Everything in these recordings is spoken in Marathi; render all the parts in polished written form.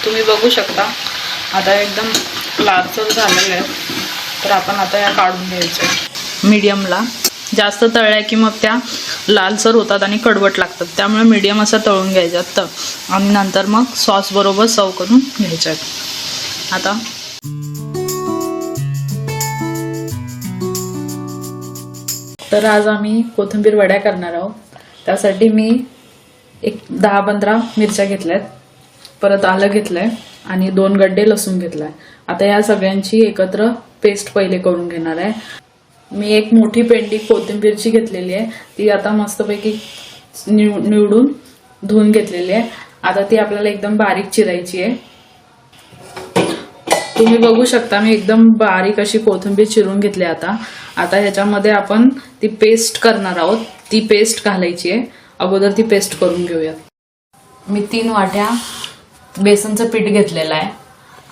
तुम्ही बघू शकता आता एकदम लालसर झालेले आहे. तर आपण आता या काढून घ्यायच्या मीडियमला. जास्त तळल्या की मग त्या लालसर होतात आणि कडवट लागतात, त्यामुळे मीडियम असं तळून घ्यायच्यात आणि नंतर मग सॉस बरोबर सर्व करून घ्यायच्यात. आता तर आज आम्ही कोथिंबीर वड्या करणार आहोत. त्यासाठी मी एक 10-15 मिरच्या घेतल्यात, परत आलं घेतलंय आणि 2 गड्डे लसूण घेतलाय. आता या सगळ्यांची एकत्र पेस्ट पहिले करून घेणार आहे. मी एक मोठी पेंडी कोथिंबीरची घेतलेली आहे, ती आता मस्तपैकी निवडून धुवून घेतलेली आहे. आता ती आपल्याला एकदम बारीक चिरायची आहे. तुम्ही बघू शकता मी एकदम बारीक अशी कोथिंबीर चिरून घेतली. आता ह्याच्यामध्ये आपण ती पेस्ट करणार आहोत, ती पेस्ट घालायची आहे. अगोदर ती पेस्ट करून घेऊया. मी 3 वाट्या बेसनचं पीठ घेतलेलं आहे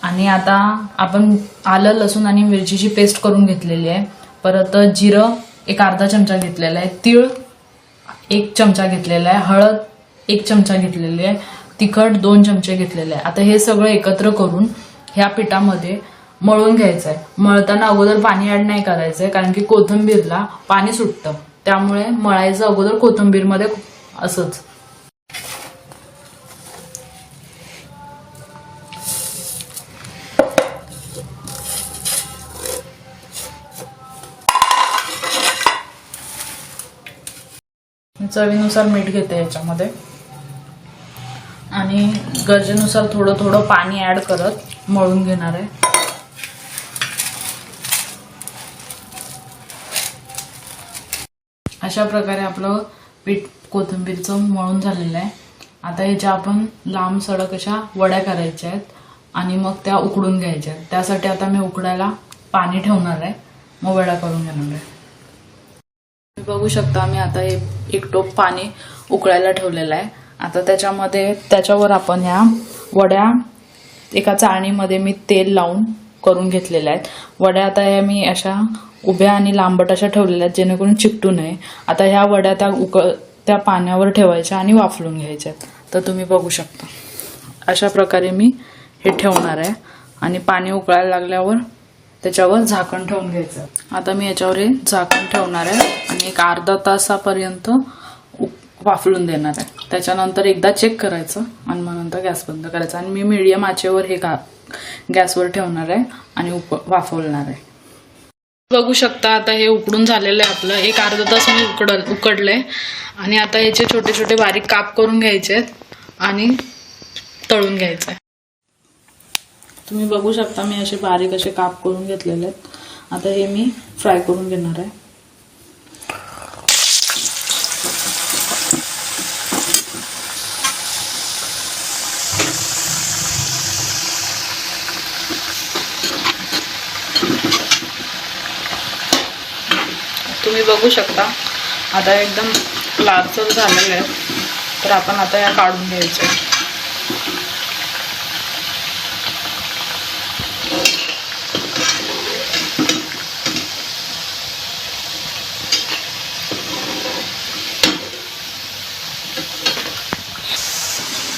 आणि आता आपण आलं लसूण आणि मिरचीची पेस्ट करून घेतलेली आहे. परत जिरं एक अर्धा चमचा घेतलेला आहे, तीळ 1 चमचा घेतलेला आहे, हळद 1 चमचा घेतलेली आहे, तिखट 2 चमचे घेतलेले आहे. आता हे सगळं एकत्र करून ह्या पिठामध्ये मळून घ्यायचं आहे. मळताना अगोदर पाणी ऍड नाही करायचंय, कारण की कोथिंबीरला पाणी सुटतं, त्यामुळे मळायचं अगोदर कोथिंबीरमध्ये असंच. चवीनुसार मीठ घेते याच्यामध्ये आणि गरजेनुसार थोडं थोडं पाणी ऍड करत मळून घेणार आहे. अशा प्रकारे आपलं पीठ कोथिंबीरचं मळून झालेलं आहे. आता ह्याच्या आपण लांब सडक अशा वड्या करायच्या आहेत आणि मग त्या उकडून घ्यायच्या आहेत. त्यासाठी आता मी उकडायला पाणी ठेवणार आहे, मग वड्या करून घेणार आहे. बघू शकता मी आता एक टोप पाणी उकळायला ठेवलेलं आहे. आता त्याच्यावर आपण ह्या वड्या एका चाळणीमध्ये मी तेल लावून करून घेतलेल्या आहेत. वड्या आता ह्या मी अशा उभ्या आणि लांबट अशा ठेवलेल्या आहेत, जेणेकरून चिकटू नये. आता ह्या वड्या त्या पाण्यावर ठेवायच्या आणि वाफलून घ्यायच्या. तर तुम्ही बघू शकता अशा प्रकारे मी हे ठेवणार आहे आणि पाणी उकळायला लागल्यावर त्याच्यावर झाकण ठेवून घ्यायचं. आता मी याच्यावर हे झाकण ठेवणार आहे आणि एक अर्धा तासापर्यंत वाफलून देणार आहे. त्याच्यानंतर एकदा चेक करायचं आणि मग नंतर गॅस बंद करायचा. आणि मी मीडियम आचेवर हे गॅसवर ठेवणार आहे आणि वाफवणार आहे. बघू शकता आता हे उकडून झालेलं आहे आपलं. एक अर्धा तास मी उकडलंय आणि आता याचे छोटे छोटे बारीक काप करून घ्यायचे आणि तळून घ्यायचं आहे. तुम्ही बघू शकता मी असे बारीक असे काप करून घेतलेले आहेत. आता हे मी फ्राय करून घेणार आहे. तुम्ही बघू शकता आता एकदम लालसर झालेले आहे. तर आपण आता या काढून घ्यायच्या.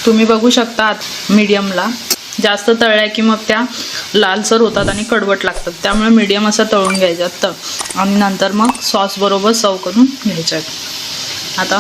तुम्ही बघू शकता मीडियमला. जास्त तळल्या की मग त्या लालसर होतात आणि कडवट लागतात, त्यामुळे मीडियम असं तळून घ्यायच्यात आणि नंतर मग सॉस बरोबर सर्व करून घ्यायच्यात. आता